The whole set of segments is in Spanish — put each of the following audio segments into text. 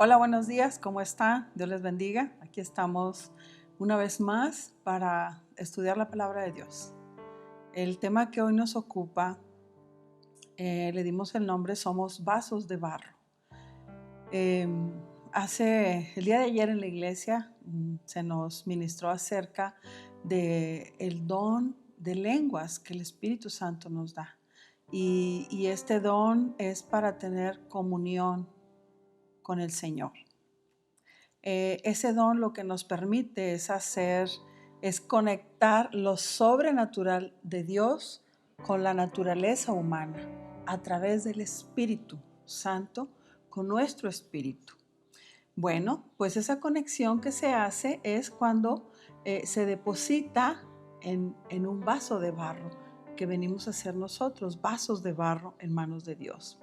Hola, buenos días, ¿cómo están? Dios les bendiga. Aquí estamos una vez más para estudiar la palabra de Dios. El tema que hoy nos ocupa, le dimos el nombre, somos vasos de barro. El día de ayer en la iglesia se nos ministró acerca del don de lenguas que el Espíritu Santo nos da. Y este don es para tener comunión con el Señor. Ese don lo que nos permite es conectar lo sobrenatural de Dios con la naturaleza humana a través del Espíritu Santo con nuestro espíritu. Bueno, pues esa conexión que se hace es cuando se deposita en un vaso de barro que venimos a ser nosotros, vasos de barro en manos de Dios.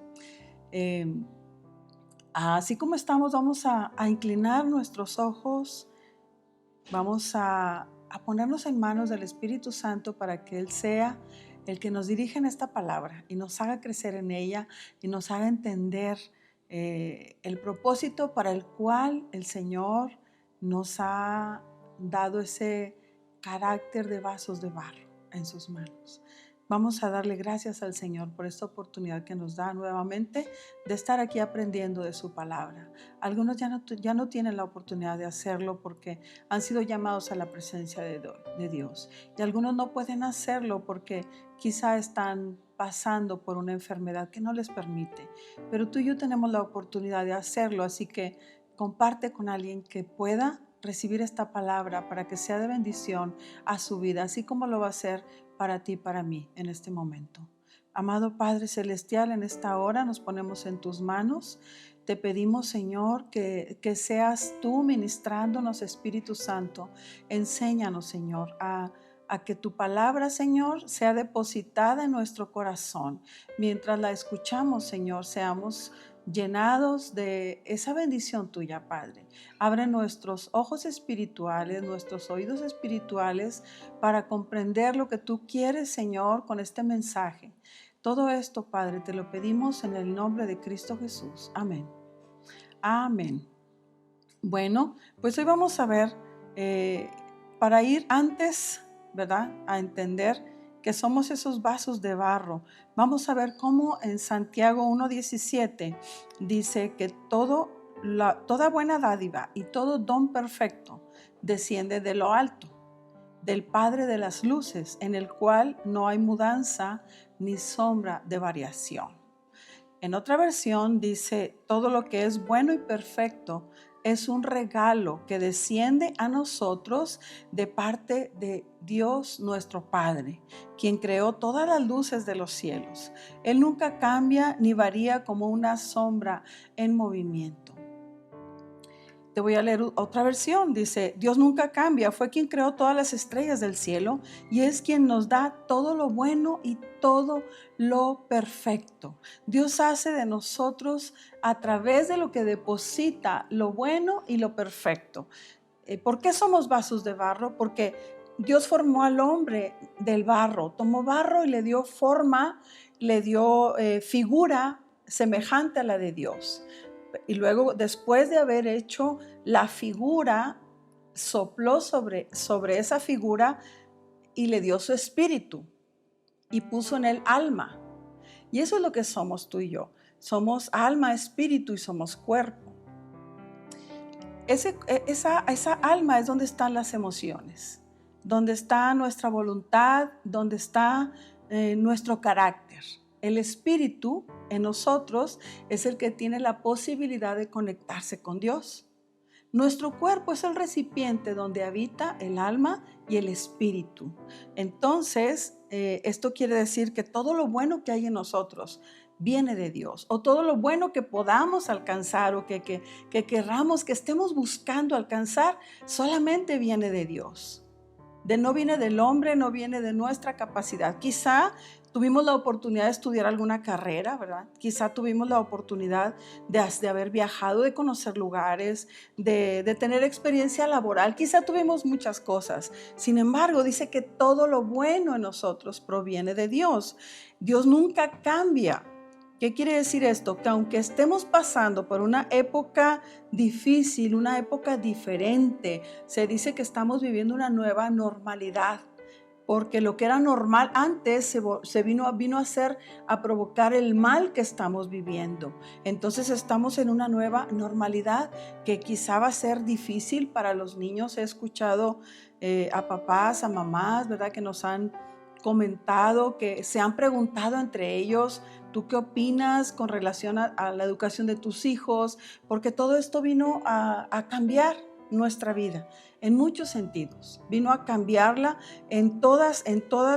Así como estamos, vamos a inclinar nuestros ojos, vamos a ponernos en manos del Espíritu Santo para que Él sea el que nos dirija en esta palabra y nos haga crecer en ella y nos haga entender el propósito para el cual el Señor nos ha dado ese carácter de vasos de barro en sus manos. Vamos a darle gracias al Señor por esta oportunidad que nos da nuevamente de estar aquí aprendiendo de su palabra. Algunos ya no tienen la oportunidad de hacerlo porque han sido llamados a la presencia de Dios. Y algunos no pueden hacerlo porque quizá están pasando por una enfermedad que no les permite. Pero tú y yo tenemos la oportunidad de hacerlo, así que comparte con alguien que pueda recibir esta palabra para que sea de bendición a su vida, así como lo va a hacer para ti y para mí en este momento. Amado Padre Celestial, en esta hora nos ponemos en tus manos. Te pedimos, Señor, que seas tú ministrándonos, Espíritu Santo. Enséñanos, Señor, a que tu palabra, Señor, sea depositada en nuestro corazón. Mientras la escuchamos, Señor, seamos llenados de esa bendición tuya, Padre. Abre nuestros ojos espirituales, nuestros oídos espirituales para comprender lo que tú quieres, Señor, con este mensaje. Todo esto, Padre, te lo pedimos en el nombre de Cristo Jesús. Amén. Amén. Bueno, pues hoy vamos a ver, para ir antes, ¿verdad?, a entender que somos esos vasos de barro. Vamos a ver cómo en Santiago 1:17 dice que toda buena dádiva y todo don perfecto desciende de lo alto, del Padre de las luces, en el cual no hay mudanza ni sombra de variación. En otra versión dice, todo lo que es bueno y perfecto es un regalo que desciende a nosotros de parte de Dios nuestro Padre, quien creó todas las luces de los cielos. Él nunca cambia ni varía como una sombra en movimiento. Te voy a leer otra versión. Dice, Dios nunca cambia, fue quien creó todas las estrellas del cielo y es quien nos da todo lo bueno y todo lo perfecto. Dios hace de nosotros a través de lo que deposita lo bueno y lo perfecto. ¿Por qué somos vasos de barro? Porque Dios formó al hombre del barro, tomó barro y le dio forma, le dio figura semejante a la de Dios. Y luego, después de haber hecho la figura, sopló sobre esa figura y le dio su espíritu y puso en él alma. Y eso es lo que somos tú y yo. Somos alma, espíritu y somos cuerpo. Esa alma es donde están las emociones, donde está nuestra voluntad, donde está nuestro carácter. El espíritu en nosotros es el que tiene la posibilidad de conectarse con Dios. Nuestro cuerpo es el recipiente donde habita el alma y el espíritu. Entonces, esto quiere decir que todo lo bueno que hay en nosotros viene de Dios, o todo lo bueno que podamos alcanzar o que querramos, que estemos buscando alcanzar, solamente viene de Dios. No viene del hombre, no viene de nuestra capacidad. Quizá tuvimos la oportunidad de estudiar alguna carrera, ¿verdad? Quizá tuvimos la oportunidad de haber viajado, de conocer lugares, de tener experiencia laboral. Quizá tuvimos muchas cosas. Sin embargo, dice que todo lo bueno en nosotros proviene de Dios. Dios nunca cambia. ¿Qué quiere decir esto? Que aunque estemos pasando por una época difícil, una época diferente, se dice que estamos viviendo una nueva normalidad. Porque lo que era normal antes vino a provocar el mal que estamos viviendo. Entonces estamos en una nueva normalidad que quizá va a ser difícil para los niños. He escuchado a papás, a mamás, ¿verdad?, que nos han comentado, que se han preguntado entre ellos: ¿tú qué opinas con relación a la educación de tus hijos? Porque todo esto vino a cambiar nuestra vida en muchos sentidos. Vino a cambiarla en todas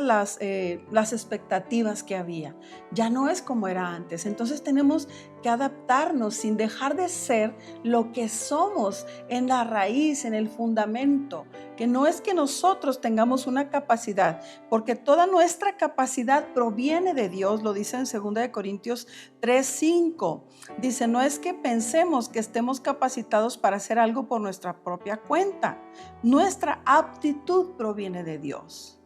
las expectativas que había. Ya no es como era antes. Entonces tenemos que adaptarnos sin dejar de ser lo que somos en la raíz, en el fundamento, que no es que nosotros tengamos una capacidad, porque toda nuestra capacidad proviene de Dios. Lo dice en 2 Corintios 3:5. Dice: no es que pensemos que estemos capacitados para hacer algo por nuestra propia cuenta. Nuestra aptitud proviene de Dios.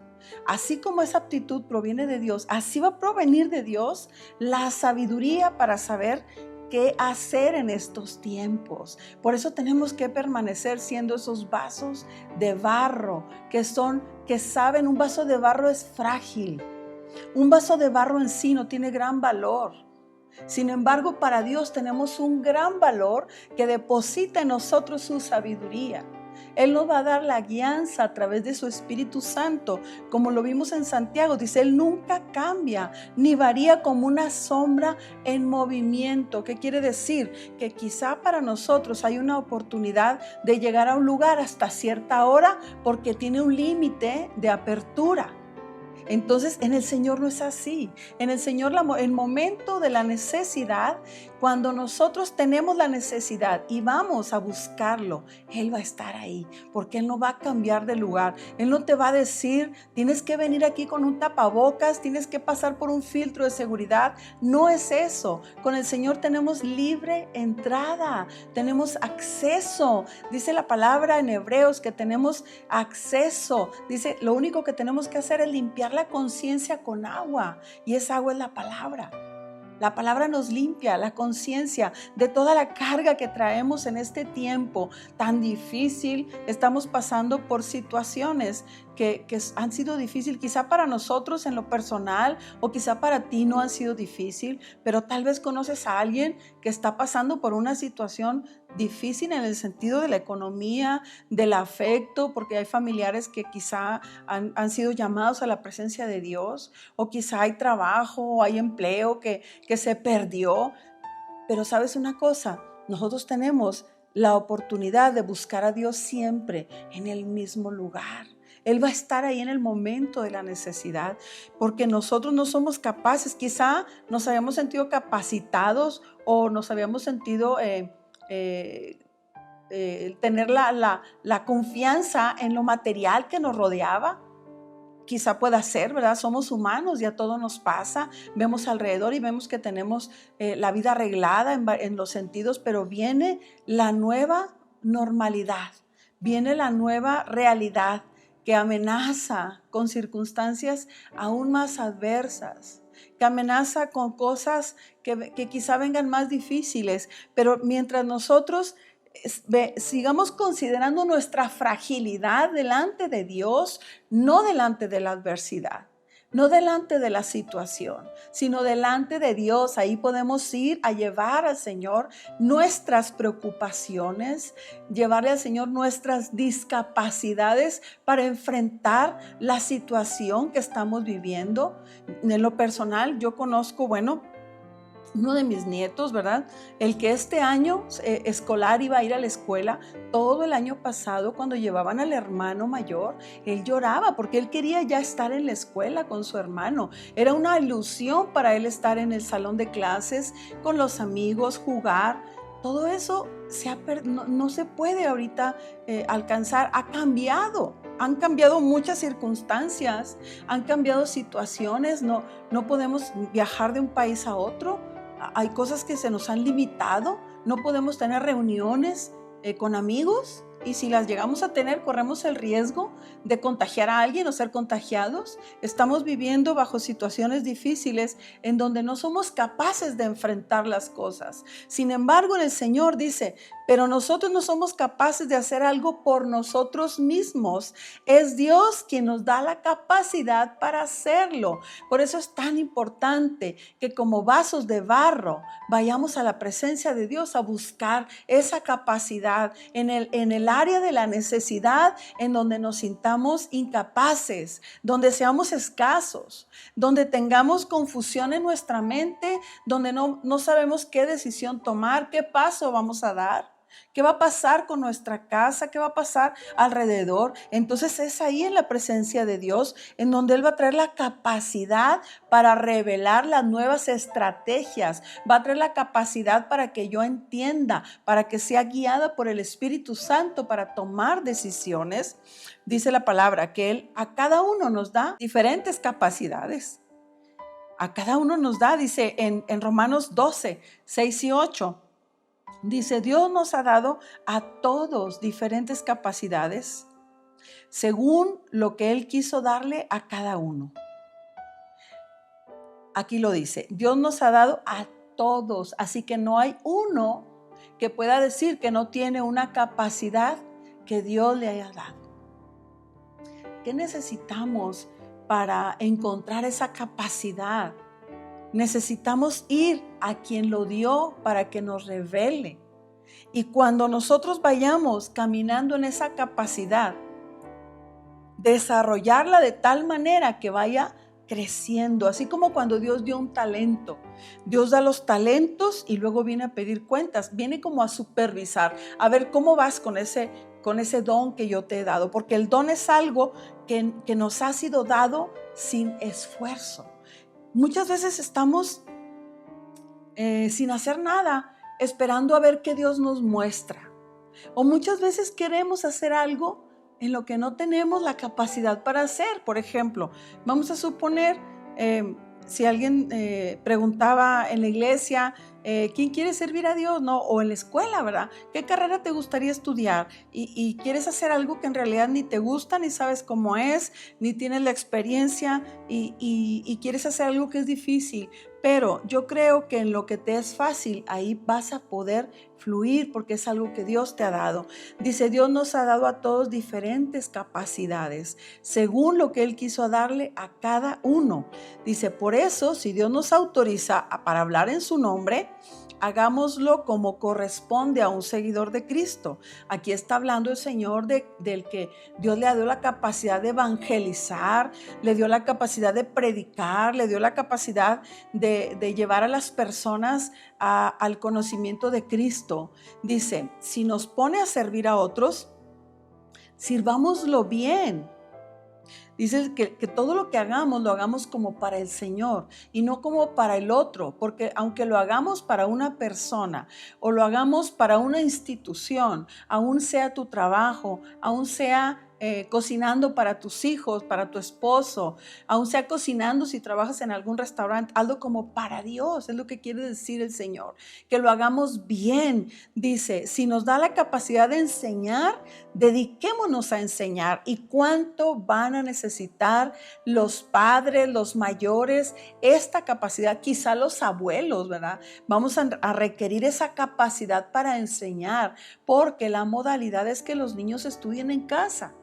Así como esa aptitud proviene de Dios, así va a provenir de Dios la sabiduría para saber qué hacer en estos tiempos. Por eso tenemos que permanecer siendo esos vasos de barro que saben, un vaso de barro es frágil. Un vaso de barro en sí no tiene gran valor. Sin embargo, para Dios tenemos un gran valor que deposita en nosotros su sabiduría. Él nos va a dar la guianza a través de su Espíritu Santo, como lo vimos en Santiago. Dice: Él nunca cambia ni varía como una sombra en movimiento. ¿Qué quiere decir? Que quizá para nosotros hay una oportunidad de llegar a un lugar hasta cierta hora porque tiene un límite de apertura. Entonces, en el Señor no es así. En el Señor, el momento de la necesidad, cuando nosotros tenemos la necesidad y vamos a buscarlo, Él va a estar ahí, porque Él no va a cambiar de lugar. Él no te va a decir: tienes que venir aquí con un tapabocas, tienes que pasar por un filtro de seguridad. No es eso. Con el Señor tenemos libre entrada, tenemos acceso. Dice la palabra en Hebreos que tenemos acceso. Dice: lo único que tenemos que hacer es limpiar la conciencia con agua, y esa agua es la palabra. La palabra nos limpia la conciencia de toda la carga que traemos en este tiempo tan difícil. Estamos pasando por situaciones que han sido difíciles, quizá para nosotros en lo personal, o quizá para ti no han sido difícil, pero tal vez conoces a alguien que está pasando por una situación difícil en el sentido de la economía, del afecto, porque hay familiares que quizá han sido llamados a la presencia de Dios, o quizá hay trabajo o hay empleo que se perdió. Pero ¿sabes una cosa? Nosotros tenemos la oportunidad de buscar a Dios siempre en el mismo lugar. Él va a estar ahí en el momento de la necesidad, porque nosotros no somos capaces. Quizá nos habíamos sentido capacitados, o nos habíamos sentido tener la confianza en lo material que nos rodeaba. Quizá pueda ser, ¿verdad? Somos humanos, ya todo nos pasa. Vemos alrededor y vemos que tenemos la vida arreglada en los sentidos, pero viene la nueva normalidad, viene la nueva realidad que amenaza con circunstancias aún más adversas, que amenaza con cosas que quizá vengan más difíciles. Pero mientras nosotros sigamos considerando nuestra fragilidad delante de Dios, no delante de la adversidad, no delante de la situación, sino delante de Dios. Ahí podemos ir a llevar al Señor nuestras preocupaciones, llevarle al Señor nuestras discapacidades para enfrentar la situación que estamos viviendo. En lo personal, yo conozco, uno de mis nietos, ¿verdad? El que este año escolar iba a ir a la escuela. Todo el año pasado, cuando llevaban al hermano mayor, él lloraba porque él quería ya estar en la escuela con su hermano. Era una ilusión para él estar en el salón de clases con los amigos, jugar. Todo eso no se puede ahorita alcanzar. Ha cambiado. Han cambiado muchas circunstancias, han cambiado situaciones. No podemos viajar de un país a otro. Hay cosas que se nos han limitado. No podemos tener reuniones con amigos. y si las llegamos a tener, corremos el riesgo de contagiar a alguien o ser contagiados. Estamos viviendo bajo situaciones difíciles en donde no somos capaces de enfrentar las cosas. Sin embargo, el Señor dice, pero nosotros no somos capaces de hacer algo por nosotros mismos. Es Dios quien nos da la capacidad para hacerlo. Por eso es tan importante que como vasos de barro vayamos a la presencia de Dios a buscar esa capacidad en el área de la necesidad, en donde nos sintamos incapaces, donde seamos escasos, donde tengamos confusión en nuestra mente, donde no sabemos qué decisión tomar, qué paso vamos a dar. ¿Qué va a pasar con nuestra casa? ¿Qué va a pasar alrededor? Entonces es ahí en la presencia de Dios en donde Él va a traer la capacidad para revelar las nuevas estrategias. Va a traer la capacidad para que yo entienda, para que sea guiada por el Espíritu Santo para tomar decisiones. Dice la palabra que Él a cada uno nos da diferentes capacidades. A cada uno nos da, dice en Romanos 12, 6 y 8. Dice, Dios nos ha dado a todos diferentes capacidades según lo que Él quiso darle a cada uno. Aquí lo dice, Dios nos ha dado a todos, así que no hay uno que pueda decir que no tiene una capacidad que Dios le haya dado. ¿Qué necesitamos para encontrar esa capacidad? Necesitamos ir a quien lo dio para que nos revele. Y cuando nosotros vayamos caminando en esa capacidad, desarrollarla de tal manera que vaya creciendo, así como cuando Dios dio un talento. Dios da los talentos y luego viene a pedir cuentas, viene como a supervisar, a ver cómo vas con ese don que yo te he dado, porque el don es algo que nos ha sido dado sin esfuerzo. Muchas veces estamos sin hacer nada, esperando a ver qué Dios nos muestra. O muchas veces queremos hacer algo en lo que no tenemos la capacidad para hacer. Por ejemplo, vamos a suponer, si alguien preguntaba en la iglesia, ¿quién quiere servir a Dios? ¿No? O en la escuela, ¿verdad? ¿Qué carrera te gustaría estudiar? Y quieres hacer algo que en realidad ni te gusta, ni sabes cómo es, ni tienes la experiencia y quieres hacer algo que es difícil. Pero yo creo que en lo que te es fácil, ahí vas a poder fluir porque es algo que Dios te ha dado. Dice, Dios nos ha dado a todos diferentes capacidades, según lo que Él quiso darle a cada uno. Dice, por eso, si Dios nos autoriza para hablar en su nombre, hagámoslo como corresponde a un seguidor de Cristo. Aquí está hablando el Señor del que Dios le dio la capacidad de evangelizar, le dio la capacidad de predicar, le dio la capacidad de llevar a las personas al conocimiento de Cristo. Dice, si nos pone a servir a otros, sirvámoslo bien. Dice que todo lo que hagamos, lo hagamos como para el Señor y no como para el otro, porque aunque lo hagamos para una persona o lo hagamos para una institución, aún sea tu trabajo, aún sea cocinando para tus hijos, para tu esposo, aún sea cocinando si trabajas en algún restaurante, hazlo como para Dios, es lo que quiere decir el Señor, que lo hagamos bien. Dice, si nos da la capacidad de enseñar, dediquémonos a enseñar. ¿Y cuánto van a necesitar los padres, los mayores, esta capacidad? Quizá los abuelos, ¿verdad? Vamos a requerir esa capacidad para enseñar, porque la modalidad es que los niños estudien en casa.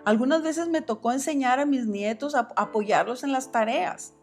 Algunas veces me tocó enseñar a mis nietos, a apoyarlos en las tareas,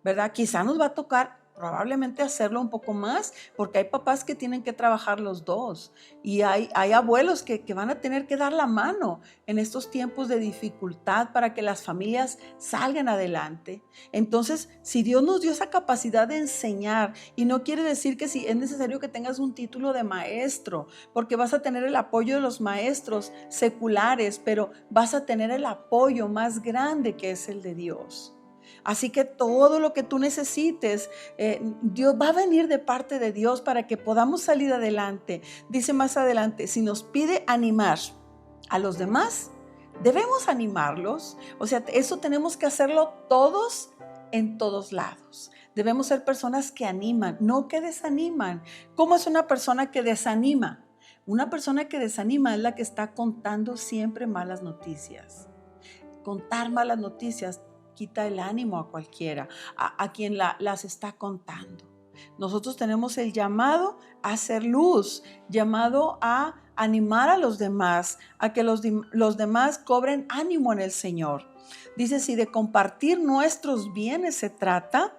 ¿verdad? Quizá nos va a tocar probablemente hacerlo un poco más, porque hay papás que tienen que trabajar los dos y hay abuelos que van a tener que dar la mano en estos tiempos de dificultad para que las familias salgan adelante. Entonces, si Dios nos dio esa capacidad de enseñar, y no quiere decir que si es necesario que tengas un título de maestro, porque vas a tener el apoyo de los maestros seculares, pero vas a tener el apoyo más grande que es el de Dios. Así que todo lo que tú necesites, Dios va a venir de parte de Dios para que podamos salir adelante. Dice más adelante, si nos pide animar a los demás, debemos animarlos. O sea, eso tenemos que hacerlo todos en todos lados. Debemos ser personas que animan, no que desaniman. ¿Cómo es una persona que desanima? Una persona que desanima es la que está contando siempre malas noticias. Contar malas noticias quita el ánimo a cualquiera, a quien las está contando. Nosotros tenemos el llamado a hacer luz, llamado a animar a los demás, a que los demás cobren ánimo en el Señor. Dice, si de compartir nuestros bienes se trata,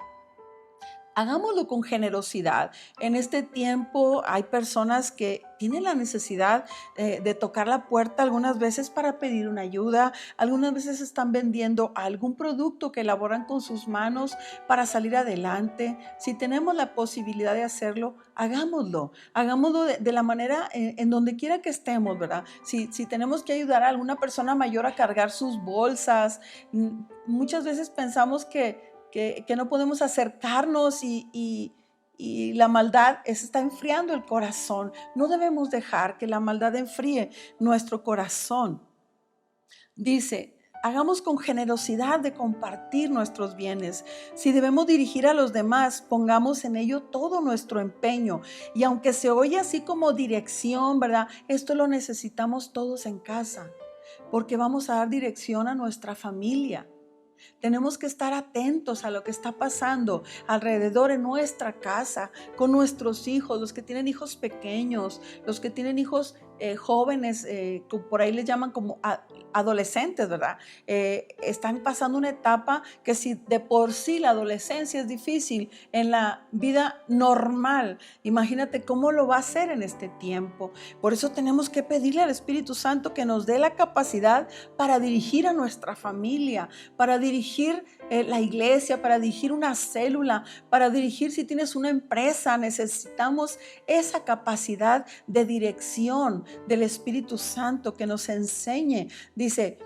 hagámoslo con generosidad. En este tiempo hay personas que tienen la necesidad de tocar la puerta algunas veces para pedir una ayuda. Algunas veces están vendiendo algún producto que elaboran con sus manos para salir adelante. Si tenemos la posibilidad de hacerlo, hagámoslo. Hagámoslo de la manera en donde quiera que estemos, ¿verdad? Si tenemos que ayudar a alguna persona mayor a cargar sus bolsas, muchas veces pensamos que no podemos acercarnos y la maldad está enfriando el corazón. No debemos dejar que la maldad enfríe nuestro corazón. Dice, hagamos con generosidad de compartir nuestros bienes. Si debemos dirigir a los demás, pongamos en ello todo nuestro empeño. Y aunque se oye así como dirección, ¿verdad? Esto lo necesitamos todos en casa, porque vamos a dar dirección a nuestra familia. Tenemos que estar atentos a lo que está pasando alrededor en nuestra casa, con nuestros hijos, los que tienen hijos pequeños, los que tienen hijos jóvenes, por ahí les llaman como adolescentes, ¿verdad? Están pasando una etapa que si de por sí la adolescencia es difícil en la vida normal, imagínate cómo lo va a hacer en este tiempo. Por eso tenemos que pedirle al Espíritu Santo que nos dé la capacidad para dirigir a nuestra familia, para dirigir la iglesia, para dirigir una célula, para dirigir si tienes una empresa. Necesitamos esa capacidad de dirección del Espíritu Santo que nos enseñe. Dice,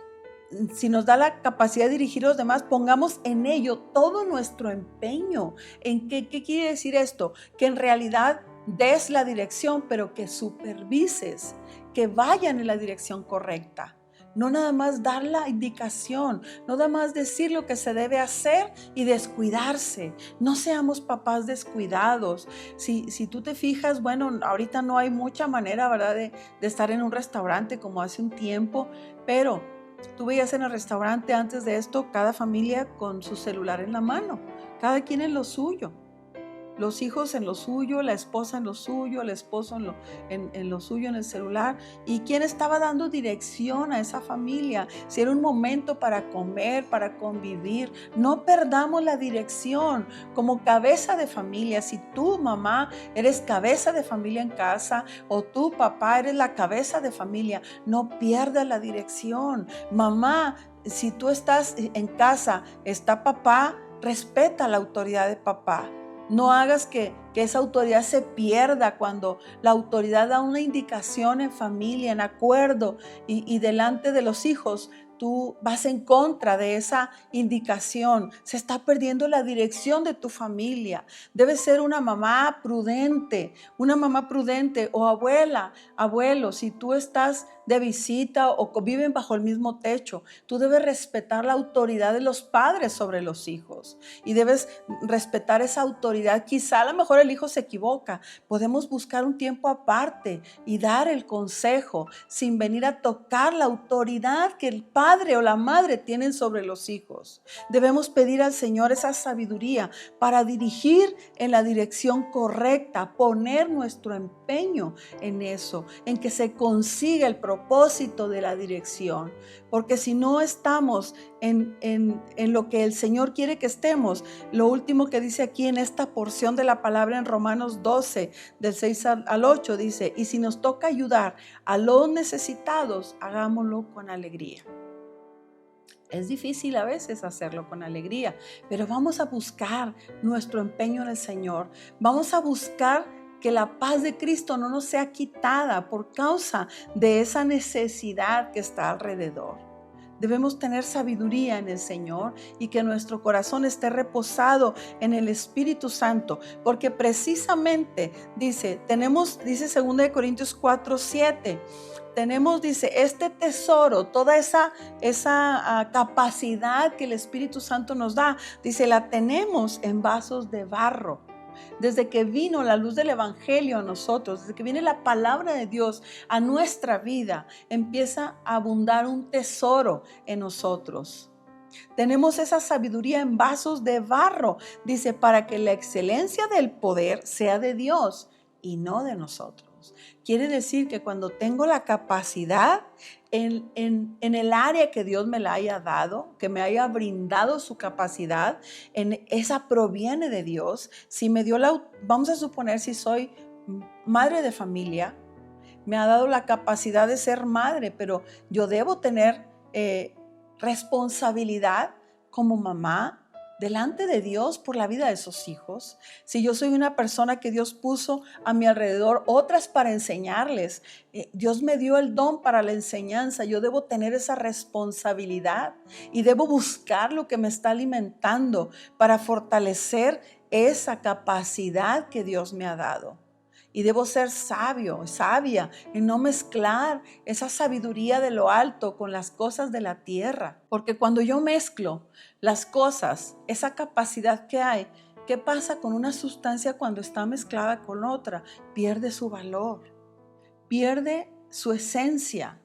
si nos da la capacidad de dirigir a los demás, pongamos en ello todo nuestro empeño. ¿En qué quiere decir esto? Que en realidad des la dirección, pero que supervises, que vayan en la dirección correcta. No nada más dar la indicación, no nada más decir lo que se debe hacer y descuidarse. No seamos papás descuidados. Si tú te fijas, bueno, ahorita no hay mucha manera, ¿verdad?, de estar en un restaurante como hace un tiempo, pero tú veías en el restaurante antes de esto cada familia con su celular en la mano, cada quien en lo suyo. Los hijos en lo suyo, la esposa en lo suyo, el esposo en lo suyo, en el celular. ¿Y quién estaba dando dirección a esa familia? Si era un momento para comer, para convivir. No perdamos la dirección como cabeza de familia. Si tú, mamá, eres cabeza de familia en casa, o tú, papá, eres la cabeza de familia, no pierdas la dirección. Mamá, si tú estás en casa, está papá, respeta la autoridad de papá. No hagas que esa autoridad se pierda cuando la autoridad da una indicación en familia, en acuerdo y delante de los hijos. Tú vas en contra de esa indicación. Se está perdiendo la dirección de tu familia. Debes ser una mamá prudente o abuelo. Si tú estás de visita o viven bajo el mismo techo, tú debes respetar la autoridad de los padres sobre los hijos y debes respetar esa autoridad. Quizá a lo mejor el hijo se equivoca. Podemos buscar un tiempo aparte y dar el consejo sin venir a tocar la autoridad que el padre o la madre tienen sobre los hijos. Debemos pedir al Señor esa sabiduría para dirigir en la dirección correcta, poner nuestro empeño en eso, en que se consiga el propósito de la dirección. Porque si no estamos en lo que el Señor quiere que estemos, lo último que dice aquí en esta porción de la palabra en Romanos 12, del 6 al 8, dice, y si nos toca ayudar a los necesitados, hagámoslo con alegría. Es difícil a veces hacerlo con alegría, pero vamos a buscar nuestro empeño en el Señor. Vamos a buscar que la paz de Cristo no nos sea quitada por causa de esa necesidad que está alrededor. Debemos tener sabiduría en el Señor y que nuestro corazón esté reposado en el Espíritu Santo, porque precisamente dice 2 Corintios 4:7, tenemos, dice, este tesoro, toda esa capacidad que el Espíritu Santo nos da, dice, la tenemos en vasos de barro. Desde que vino la luz del Evangelio a nosotros, desde que viene la palabra de Dios a nuestra vida, empieza a abundar un tesoro en nosotros. Tenemos esa sabiduría en vasos de barro, dice, para que la excelencia del poder sea de Dios y no de nosotros. Quiere decir que cuando tengo la capacidad en el área que Dios me la haya dado, que me haya brindado su capacidad, esa proviene de Dios. Si me dio vamos a suponer, si soy madre de familia, me ha dado la capacidad de ser madre, pero yo debo tener responsabilidad como mamá delante de Dios por la vida de sus hijos. Si yo soy una persona que Dios puso a mi alrededor, otras para enseñarles, Dios me dio el don para la enseñanza, yo debo tener esa responsabilidad y debo buscar lo que me está alimentando para fortalecer esa capacidad que Dios me ha dado. Y debo ser sabio, sabia, y no mezclar esa sabiduría de lo alto con las cosas de la tierra. Porque cuando yo mezclo las cosas, esa capacidad que hay, ¿qué pasa con una sustancia cuando está mezclada con otra? Pierde su valor, pierde su esencia.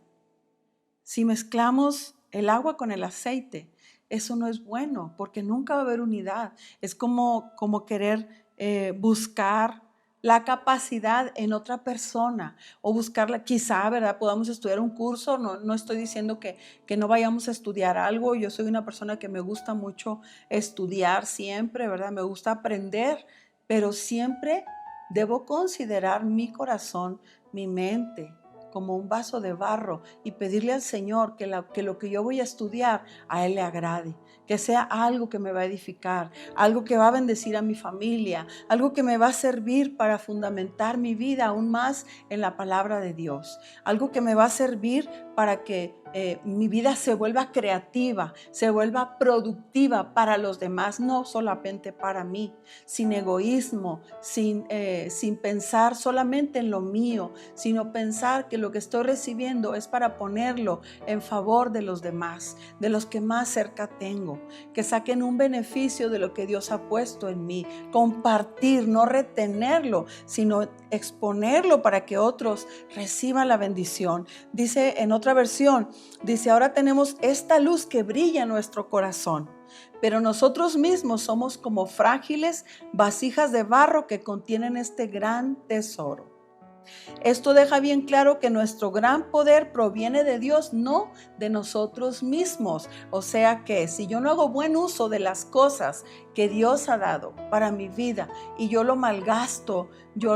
Si mezclamos el agua con el aceite, eso no es bueno, porque nunca va a haber unidad. Es como querer buscar la capacidad en otra persona o buscarla, quizá, ¿verdad? Podamos estudiar un curso, no estoy diciendo que no vayamos a estudiar algo. Yo soy una persona que me gusta mucho estudiar siempre, ¿verdad? Me gusta aprender, pero siempre debo considerar mi corazón, mi mente, como un vaso de barro y pedirle al Señor que lo que yo voy a estudiar a Él le agrade, que sea algo que me va a edificar, algo que va a bendecir a mi familia, algo que me va a servir para fundamentar mi vida aún más en la palabra de Dios, algo que me va a servir para que mi vida se vuelva creativa, se vuelva productiva para los demás, no solamente para mí, sin egoísmo, sin pensar solamente en lo mío, sino pensar que lo que estoy recibiendo es para ponerlo en favor de los demás, de los que más cerca tengo, que saquen un beneficio de lo que Dios ha puesto en mí, compartir, no retenerlo, sino exponerlo para que otros reciban la bendición. Dice en otra versión, dice, ahora tenemos esta luz que brilla en nuestro corazón, pero nosotros mismos somos como frágiles vasijas de barro que contienen este gran tesoro. Esto deja bien claro que nuestro gran poder proviene de Dios, no de nosotros mismos. O sea que si yo no hago buen uso de las cosas que Dios ha dado para mi vida y yo lo malgasto, yo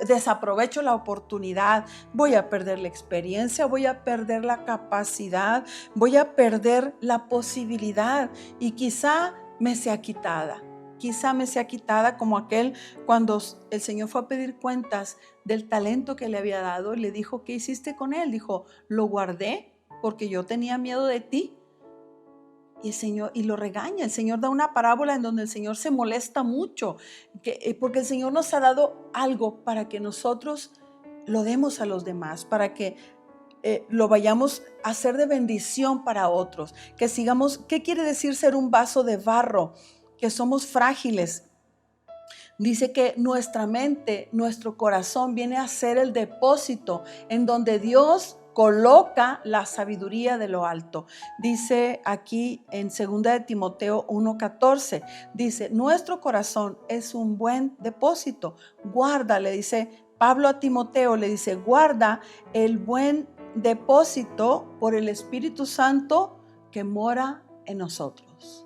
desaprovecho la oportunidad, voy a perder la experiencia, voy a perder la capacidad, voy a perder la posibilidad y quizá me sea quitada. Quizá me sea quitada como aquel cuando el Señor fue a pedir cuentas del talento que le había dado y le dijo, ¿qué hiciste con él? Dijo, lo guardé porque yo tenía miedo de ti. Y el Señor, y lo regaña. El Señor da una parábola en donde el Señor se molesta mucho, porque el Señor nos ha dado algo para que nosotros lo demos a los demás, para que lo vayamos a hacer de bendición para otros, que sigamos. ¿Qué quiere decir ser un vaso de barro? Que somos frágiles. Dice que nuestra mente, nuestro corazón viene a ser el depósito en donde Dios coloca la sabiduría de lo alto. Dice aquí en 2 de Timoteo 1:14, dice, nuestro corazón es un buen depósito. Guarda, le dice Pablo a Timoteo, le dice, guarda el buen depósito por el Espíritu Santo que mora en nosotros.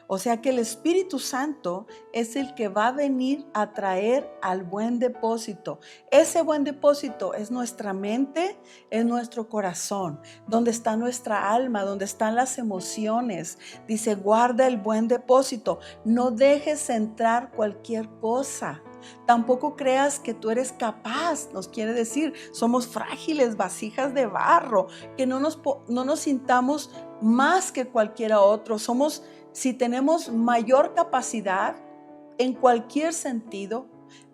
O sea que el Espíritu Santo es el que va a venir a traer al buen depósito. Ese buen depósito es nuestra mente, es nuestro corazón, donde está nuestra alma, donde están las emociones. Dice, guarda el buen depósito, no dejes entrar cualquier cosa. Tampoco creas que tú eres capaz, nos quiere decir, somos frágiles, vasijas de barro, que no nos sintamos más que cualquiera otro. Si tenemos mayor capacidad en cualquier sentido,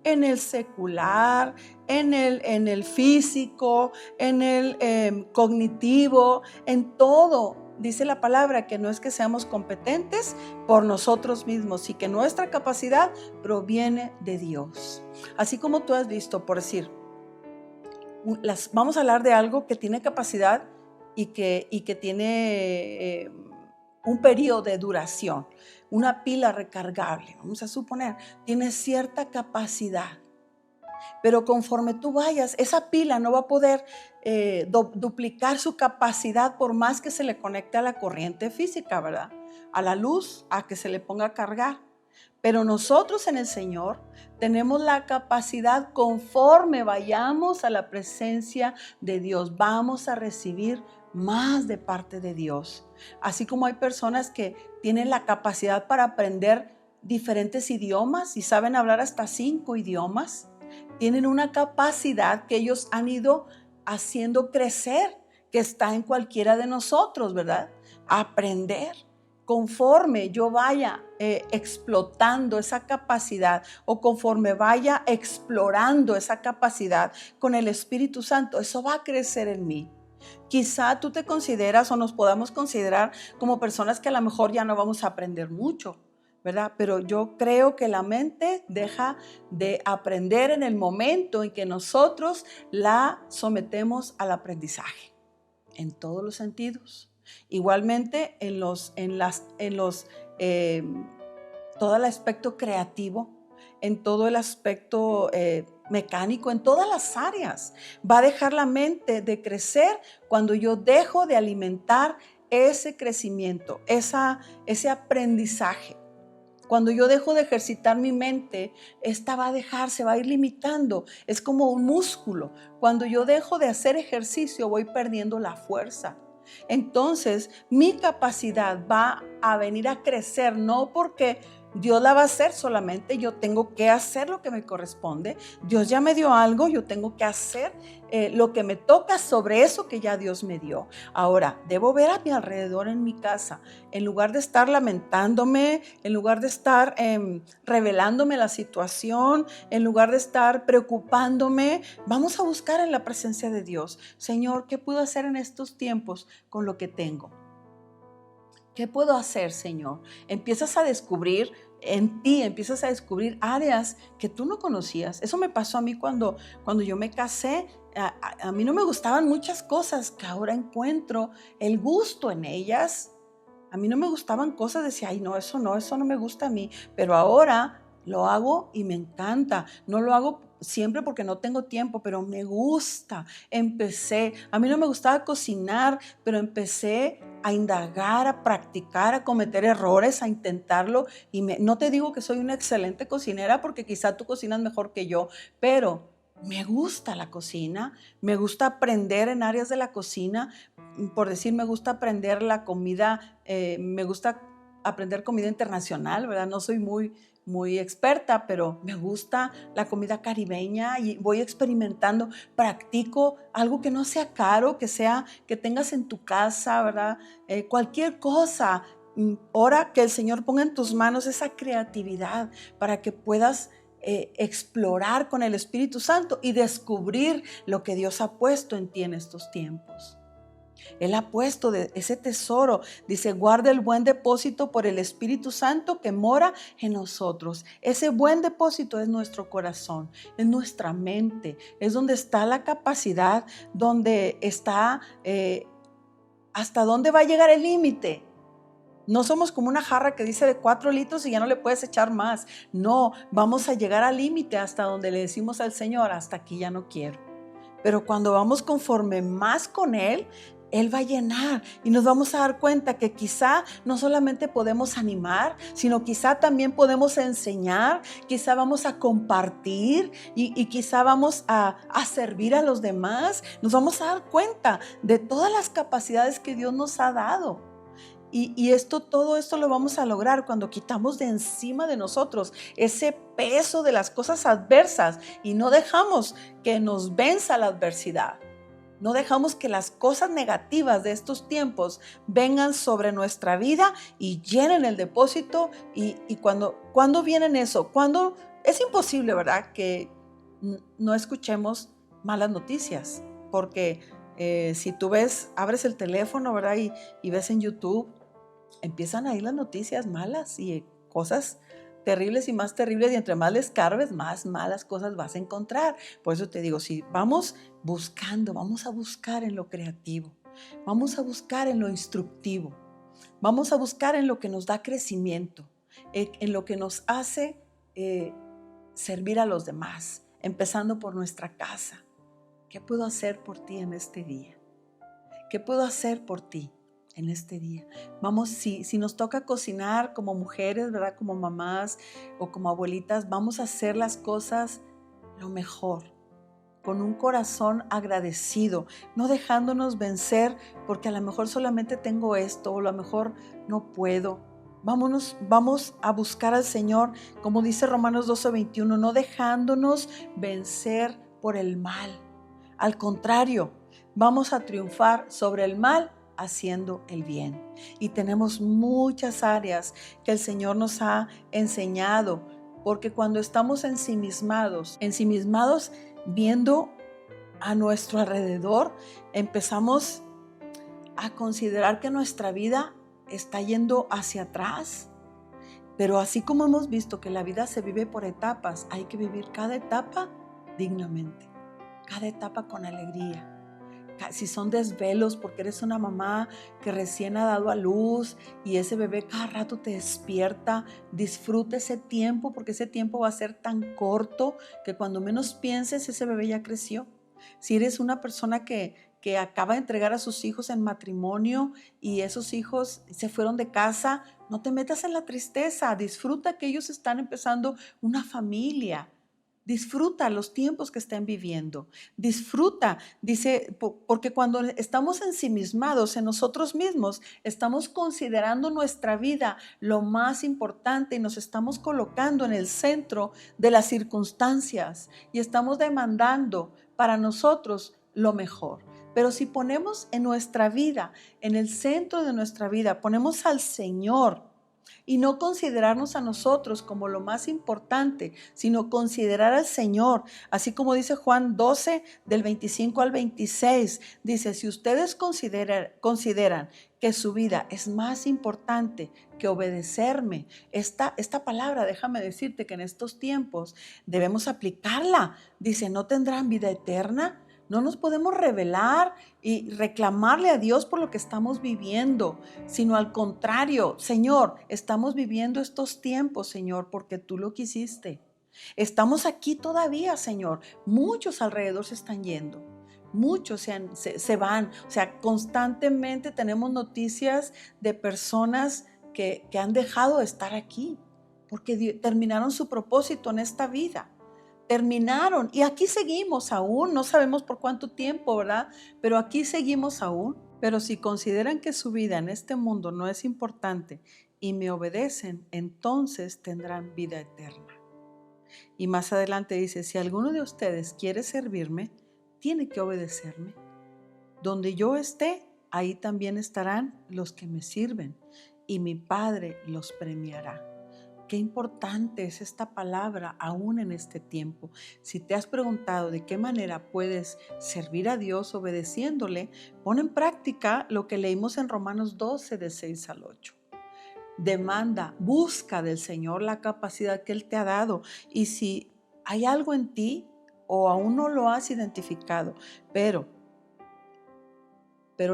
en el secular, en el físico, en el cognitivo, en todo, dice la palabra que no es que seamos competentes por nosotros mismos, y que nuestra capacidad proviene de Dios. Así como tú has visto, por decir, vamos a hablar de algo que tiene capacidad y que tiene un periodo de duración, una pila recargable, vamos a suponer, tiene cierta capacidad. Pero conforme tú vayas, esa pila no va a poder duplicar su capacidad por más que se le conecte a la corriente física, ¿verdad? A la luz, a que se le ponga a cargar. Pero nosotros en el Señor tenemos la capacidad, conforme vayamos a la presencia de Dios, vamos a recibir más de parte de Dios. Así como hay personas que tienen la capacidad para aprender diferentes idiomas y saben hablar hasta 5 idiomas, tienen una capacidad que ellos han ido haciendo crecer, que está en cualquiera de nosotros, ¿verdad? Aprender. Conforme yo vaya explotando esa capacidad, o conforme vaya explorando esa capacidad con el Espíritu Santo, eso va a crecer en mí. Quizá tú te consideras, o nos podamos considerar como personas que a lo mejor ya no vamos a aprender mucho, ¿verdad? Pero yo creo que la mente deja de aprender en el momento en que nosotros la sometemos al aprendizaje, en todos los sentidos. Igualmente todo el aspecto creativo, en todo el aspecto mecánico, en todas las áreas. Va a dejar la mente de crecer cuando yo dejo de alimentar ese crecimiento, ese aprendizaje. Cuando yo dejo de ejercitar mi mente, esta se va a ir limitando. Es como un músculo. Cuando yo dejo de hacer ejercicio, voy perdiendo la fuerza. Entonces, mi capacidad va a venir a crecer, no porque Dios la va a hacer solamente, yo tengo que hacer lo que me corresponde. Dios ya me dio algo, yo tengo que hacer lo que me toca sobre eso que ya Dios me dio. Ahora, debo ver a mi alrededor en mi casa, en lugar de estar lamentándome, en lugar de estar revelándome la situación, en lugar de estar preocupándome, vamos a buscar en la presencia de Dios. Señor, ¿qué puedo hacer en estos tiempos con lo que tengo? ¿Qué puedo hacer, Señor? Empiezas a descubrir en ti, empiezas a descubrir áreas que tú no conocías. Eso me pasó a mí cuando yo me casé. A mí no me gustaban muchas cosas que ahora encuentro el gusto en ellas. A mí no me gustaban cosas, decía, ay, no, eso no me gusta a mí. Pero ahora lo hago y me encanta. No lo hago siempre porque no tengo tiempo, pero me gusta. A mí no me gustaba cocinar, pero empecé a indagar, a practicar, a cometer errores, a intentarlo. Y no te digo que soy una excelente cocinera, porque quizá tú cocinas mejor que yo, pero me gusta la cocina, me gusta aprender en áreas de la cocina. Por decir, me gusta aprender la comida, me gusta aprender comida internacional, ¿verdad? No soy muy experta, pero me gusta la comida caribeña y voy experimentando, practico algo que no sea caro, que tengas en tu casa, ¿verdad? Cualquier cosa. Ora que el Señor ponga en tus manos esa creatividad para que puedas explorar con el Espíritu Santo y descubrir lo que Dios ha puesto en ti en estos tiempos. Él ha puesto de ese tesoro, dice, guarda el buen depósito por el Espíritu Santo que mora en nosotros. Ese buen depósito es nuestro corazón, es nuestra mente, es donde está la capacidad, donde está hasta dónde va a llegar el límite. No somos como una jarra que dice de 4 litros y ya no le puedes echar más. No, vamos a llegar al límite hasta donde le decimos al Señor, hasta aquí ya no quiero. Pero cuando vamos conforme más con Él va a llenar y nos vamos a dar cuenta que quizá no solamente podemos animar, sino quizá también podemos enseñar, quizá vamos a compartir y quizá vamos a servir a los demás. Nos vamos a dar cuenta de todas las capacidades que Dios nos ha dado. Y todo esto lo vamos a lograr cuando quitamos de encima de nosotros ese peso de las cosas adversas y no dejamos que nos venza la adversidad. No dejamos que las cosas negativas de estos tiempos vengan sobre nuestra vida y llenen el depósito. Y cuando vienen eso, cuando es imposible, ¿verdad?, que no escuchemos malas noticias, porque Si tú abres el teléfono, ¿verdad? Y ves en YouTube, empiezan ahí las noticias malas y cosas terribles y más terribles, y entre más les escarbes, más malas cosas vas a encontrar. Por eso te digo, si vamos buscando, vamos a buscar en lo creativo, vamos a buscar en lo instructivo, vamos a buscar en lo que nos da crecimiento, en lo que nos hace servir a los demás, empezando por nuestra casa. ¿Qué puedo hacer por ti en este día? ¿Qué puedo hacer por ti en este día? Vamos, si nos toca cocinar como mujeres, ¿verdad? Como mamás o como abuelitas, vamos a hacer las cosas lo mejor, con un corazón agradecido, no dejándonos vencer porque a lo mejor solamente tengo esto o a lo mejor no puedo. Vamos a buscar al Señor, como dice Romanos 12:21, no dejándonos vencer por el mal. Al contrario, vamos a triunfar sobre el mal haciendo el bien. Y tenemos muchas áreas que el Señor nos ha enseñado, porque cuando estamos ensimismados viendo a nuestro alrededor, empezamos a considerar que nuestra vida está yendo hacia atrás. Pero así como hemos visto que la vida se vive por etapas, hay que vivir cada etapa dignamente, cada etapa con alegría. Si son desvelos porque eres una mamá que recién ha dado a luz y ese bebé cada rato te despierta, disfruta ese tiempo, porque ese tiempo va a ser tan corto que cuando menos pienses ese bebé ya creció. Si eres una persona que acaba de entregar a sus hijos en matrimonio y esos hijos se fueron de casa, no te metas en la tristeza, disfruta que ellos están empezando una familia. Disfruta los tiempos que estén viviendo. Disfruta, dice, porque cuando estamos ensimismados en nosotros mismos, estamos considerando nuestra vida lo más importante y nos estamos colocando en el centro de las circunstancias y estamos demandando para nosotros lo mejor. Pero si ponemos en nuestra vida, en el centro de nuestra vida, ponemos al Señor, y no considerarnos a nosotros como lo más importante, sino considerar al Señor. Así como dice Juan 12, del 25 al 26, dice, si ustedes consideran que su vida es más importante que obedecerme, esta palabra, déjame decirte que en estos tiempos debemos aplicarla. Dice, ¿no tendrán vida eterna? No nos podemos rebelar y reclamarle a Dios por lo que estamos viviendo, sino al contrario, Señor, estamos viviendo estos tiempos, Señor, porque tú lo quisiste. Estamos aquí todavía, Señor. Muchos alrededor se están yendo. Muchos se van. O sea, constantemente tenemos noticias de personas que han dejado de estar aquí porque terminaron su propósito en esta vida. Terminaron y aquí seguimos aún, no sabemos por cuánto tiempo, ¿verdad? Pero aquí seguimos aún. Pero si consideran que su vida en este mundo no es importante y me obedecen, entonces tendrán vida eterna. Y más adelante dice, si alguno de ustedes quiere servirme, tiene que obedecerme. Donde yo esté, ahí también estarán los que me sirven y mi Padre los premiará. Qué importante es esta palabra aún en este tiempo. Si te has preguntado de qué manera puedes servir a Dios obedeciéndole, pon en práctica lo que leímos en Romanos 12, de 6 al 8. Demanda, busca del Señor la capacidad que Él te ha dado. Y si hay algo en ti o aún no lo has identificado, pero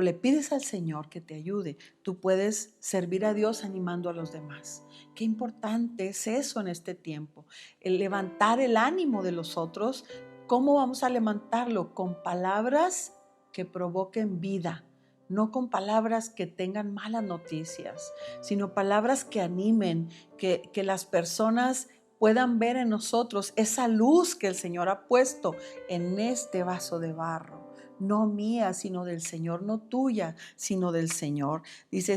le pides al Señor que te ayude, tú puedes servir a Dios animando a los demás. Qué importante es eso en este tiempo, el levantar el ánimo de los otros. ¿Cómo vamos a levantarlo? Con palabras que provoquen vida, no con palabras que tengan malas noticias, sino palabras que animen, que las personas puedan ver en nosotros esa luz que el Señor ha puesto en este vaso de barro. No mía, sino del Señor, no tuya, sino del Señor. Dice,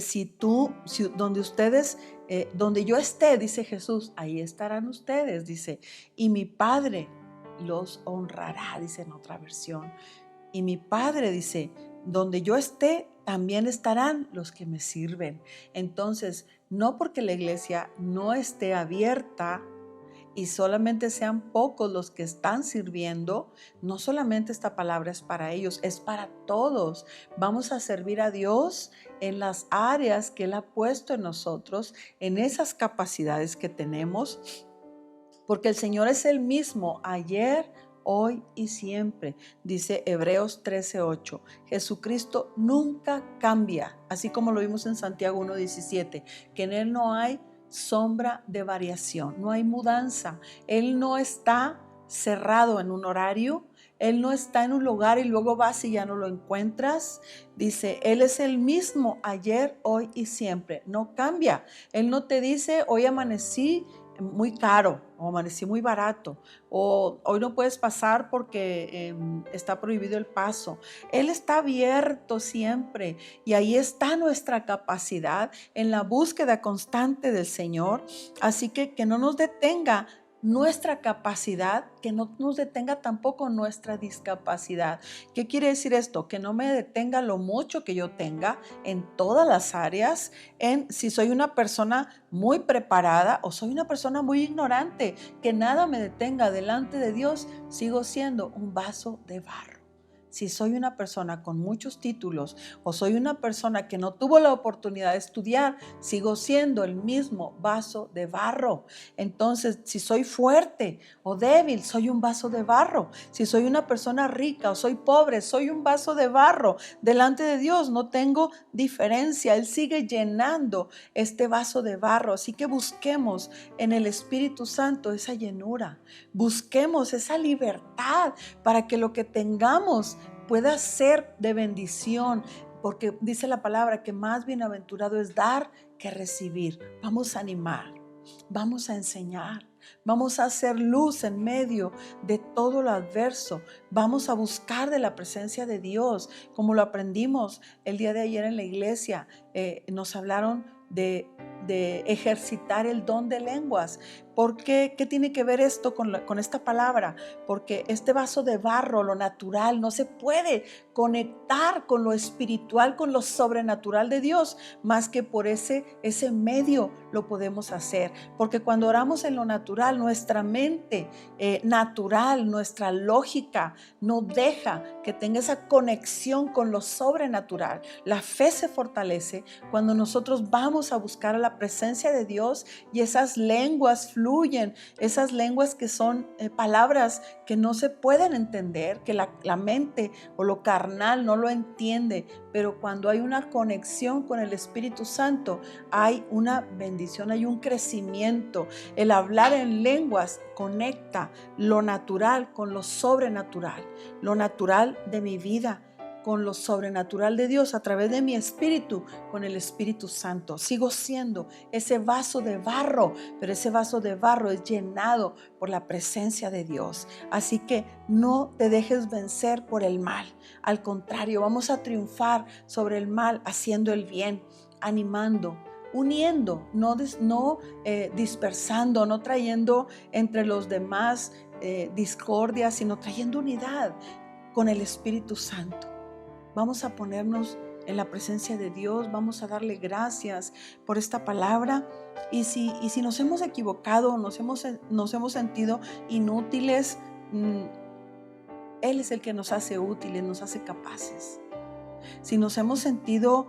donde yo esté, dice Jesús, ahí estarán ustedes, dice, y mi Padre los honrará, dice en otra versión. Y mi Padre, dice, donde yo esté, también estarán los que me sirven. Entonces, no porque la iglesia no esté abierta, y solamente sean pocos los que están sirviendo, no solamente esta palabra es para ellos, es para todos. Vamos a servir a Dios en las áreas que Él ha puesto en nosotros, en esas capacidades que tenemos, porque el Señor es el mismo ayer, hoy y siempre. Dice Hebreos 13:8. Jesucristo nunca cambia, así como lo vimos en Santiago 1:17, que en Él no hay sombra de variación, no hay mudanza. Él no está cerrado en un horario, Él no está en un lugar y luego vas y ya no lo encuentras. Dice, Él es el mismo ayer, hoy y siempre, no cambia. Él no te dice, hoy amanecí muy caro o amanecí muy barato o hoy no puedes pasar porque está prohibido el paso. Él está abierto siempre y ahí está nuestra capacidad en la búsqueda constante del Señor. Así que no nos detenga nuestra capacidad, que no nos detenga tampoco nuestra discapacidad. ¿Qué quiere decir esto? Que no me detenga lo mucho que yo tenga en todas las áreas, en si soy una persona muy preparada o soy una persona muy ignorante, que nada me detenga delante de Dios, sigo siendo un vaso de barro. Si soy una persona con muchos títulos o soy una persona que no tuvo la oportunidad de estudiar, sigo siendo el mismo vaso de barro. Entonces, si soy fuerte o débil, soy un vaso de barro. Si soy una persona rica o soy pobre, soy un vaso de barro. Delante de Dios no tengo diferencia. Él sigue llenando este vaso de barro. Así que busquemos en el Espíritu Santo esa llenura. Busquemos esa libertad para que lo que tengamos pueda ser de bendición, porque dice la palabra que más bienaventurado es dar que recibir. Vamos a animar, vamos a enseñar, vamos a hacer luz en medio de todo lo adverso. Vamos a buscar de la presencia de Dios, como lo aprendimos el día de ayer en la iglesia. Nos hablaron de ejercitar el don de lenguas. ¿Por qué? ¿Qué tiene que ver esto con esta palabra? Porque este vaso de barro, lo natural, no se puede conectar con lo espiritual, con lo sobrenatural de Dios, más que por ese medio lo podemos hacer. Porque cuando oramos en lo natural, nuestra mente natural, nuestra lógica no deja que tenga esa conexión con lo sobrenatural. La fe se fortalece cuando nosotros vamos a buscar a la presencia de Dios y esas lenguas fluyen, esas lenguas que son palabras que no se pueden entender, que la mente o lo carnal no lo entiende, pero cuando hay una conexión con el Espíritu Santo, hay una bendición, hay un crecimiento. El hablar en lenguas conecta lo natural con lo sobrenatural, lo natural de mi vida con lo sobrenatural de Dios a través de mi espíritu, con el Espíritu Santo. Sigo siendo ese vaso de barro, pero ese vaso de barro es llenado por la presencia de Dios. Así que no te dejes vencer por el mal. Al contrario, vamos a triunfar sobre el mal haciendo el bien, animando, uniendo, no dispersando, no trayendo entre los demás discordia, sino trayendo unidad con el Espíritu Santo. Vamos a ponernos en la presencia de Dios, vamos a darle gracias por esta palabra. Y si nos hemos equivocado, nos hemos sentido inútiles, Él es el que nos hace útiles, nos hace capaces. Si nos hemos sentido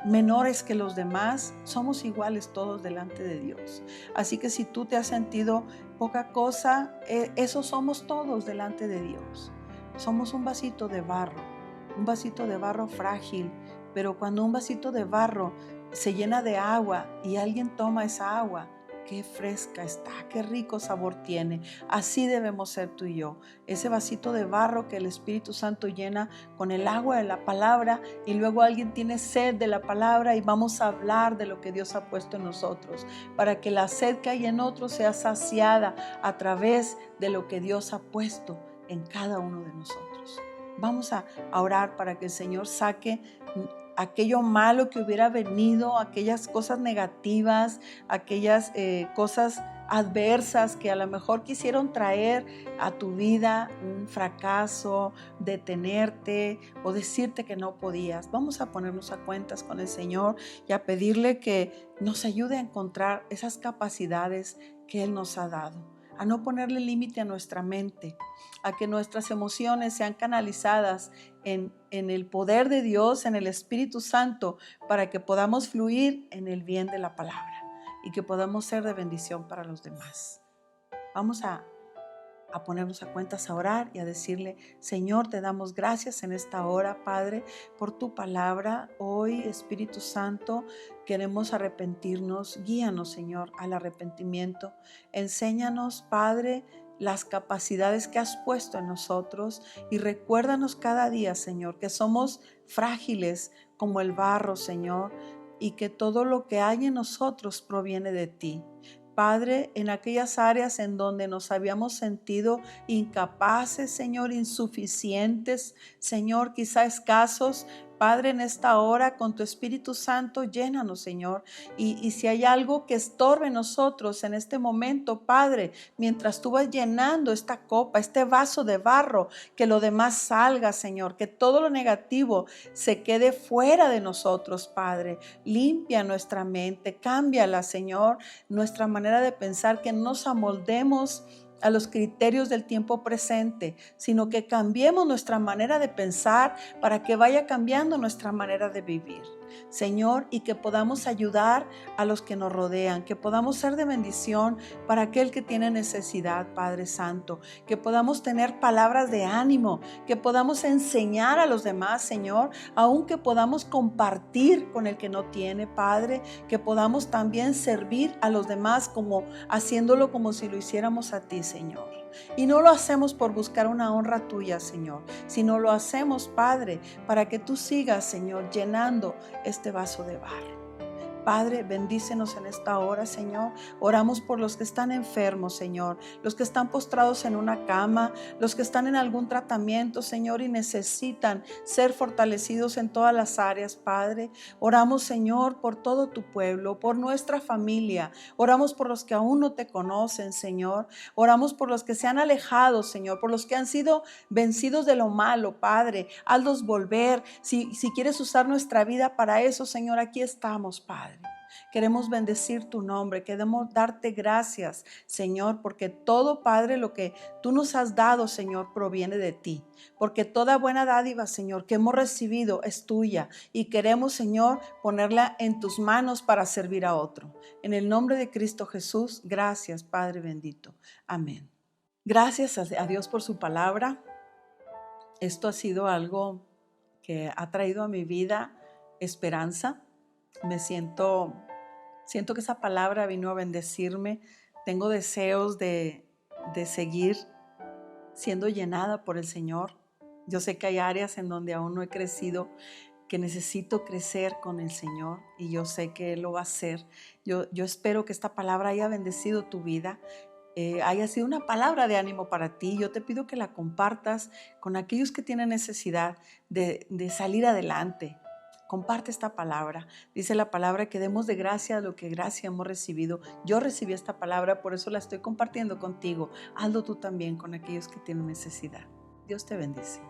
menores que los demás, somos iguales todos delante de Dios. Así que si tú te has sentido poca cosa, eso somos todos delante de Dios. Somos un vasito de barro. Un vasito de barro frágil, pero cuando un vasito de barro se llena de agua y alguien toma esa agua, qué fresca está, qué rico sabor tiene. Así debemos ser tú y yo, ese vasito de barro que el Espíritu Santo llena con el agua de la palabra y luego alguien tiene sed de la palabra y vamos a hablar de lo que Dios ha puesto en nosotros, para que la sed que hay en otros sea saciada a través de lo que Dios ha puesto en cada uno de nosotros. Vamos a orar para que el Señor saque aquello malo que hubiera venido, aquellas cosas negativas, aquellas cosas adversas que a lo mejor quisieron traer a tu vida un fracaso, detenerte o decirte que no podías. Vamos a ponernos a cuentas con el Señor y a pedirle que nos ayude a encontrar esas capacidades que Él nos ha dado, a no ponerle límite a nuestra mente, a que nuestras emociones sean canalizadas en el poder de Dios, en el Espíritu Santo, para que podamos fluir en el bien de la palabra y que podamos ser de bendición para los demás. Vamos a ponernos a cuentas, a orar y a decirle: Señor, te damos gracias en esta hora, Padre, por tu palabra. Hoy, Espíritu Santo, queremos arrepentirnos. Guíanos, Señor, al arrepentimiento. Enséñanos, Padre, las capacidades que has puesto en nosotros y recuérdanos cada día, Señor, que somos frágiles como el barro, Señor, y que todo lo que hay en nosotros proviene de ti. Padre, en aquellas áreas en donde nos habíamos sentido incapaces, Señor, insuficientes, Señor, quizá escasos, Padre, en esta hora con tu Espíritu Santo, llénanos, Señor. Y si hay algo que estorbe en nosotros en este momento, Padre, mientras tú vas llenando esta copa, este vaso de barro, que lo demás salga, Señor, que todo lo negativo se quede fuera de nosotros, Padre. Limpia nuestra mente, cámbiala, Señor, nuestra manera de pensar, que no nos amoldemos a los criterios del tiempo presente, sino que cambiemos nuestra manera de pensar para que vaya cambiando nuestra manera de vivir, Señor, y que podamos ayudar a los que nos rodean, que podamos ser de bendición para aquel que tiene necesidad, Padre Santo, que podamos tener palabras de ánimo, que podamos enseñar a los demás, Señor, aun que podamos compartir con el que no tiene, Padre, que podamos también servir a los demás como haciéndolo como si lo hiciéramos a ti, Señor. Y no lo hacemos por buscar una honra tuya, Señor, sino lo hacemos, Padre, para que tú sigas, Señor, llenando este vaso de barro. Padre, bendícenos en esta hora, Señor. Oramos por los que están enfermos, Señor, los que están postrados en una cama, los que están en algún tratamiento, Señor, y necesitan ser fortalecidos en todas las áreas, Padre. Oramos, Señor, por todo tu pueblo, por nuestra familia. Oramos por los que aún no te conocen, Señor. Oramos por los que se han alejado, Señor, por los que han sido vencidos de lo malo, Padre. Hazlos volver. Si quieres usar nuestra vida para eso, Señor, aquí estamos, Padre. Queremos bendecir tu nombre, queremos darte gracias, Señor, porque todo, Padre, lo que tú nos has dado, Señor, proviene de ti. Porque toda buena dádiva, Señor, que hemos recibido es tuya y queremos, Señor, ponerla en tus manos para servir a otro. En el nombre de Cristo Jesús, gracias, Padre bendito. Amén. Gracias a Dios por su palabra. Esto ha sido algo que ha traído a mi vida esperanza. Siento que esa palabra vino a bendecirme. Tengo deseos de seguir siendo llenada por el Señor. Yo sé que hay áreas en donde aún no he crecido, que necesito crecer con el Señor y yo sé que Él lo va a hacer. Yo espero que esta palabra haya bendecido tu vida, haya sido una palabra de ánimo para ti. Yo te pido que la compartas con aquellos que tienen necesidad de salir adelante. Comparte esta palabra. Dice la palabra que demos de gracia lo que gracia hemos recibido. Yo recibí esta palabra, por eso la estoy compartiendo contigo. Hazlo tú también con aquellos que tienen necesidad. Dios te bendice.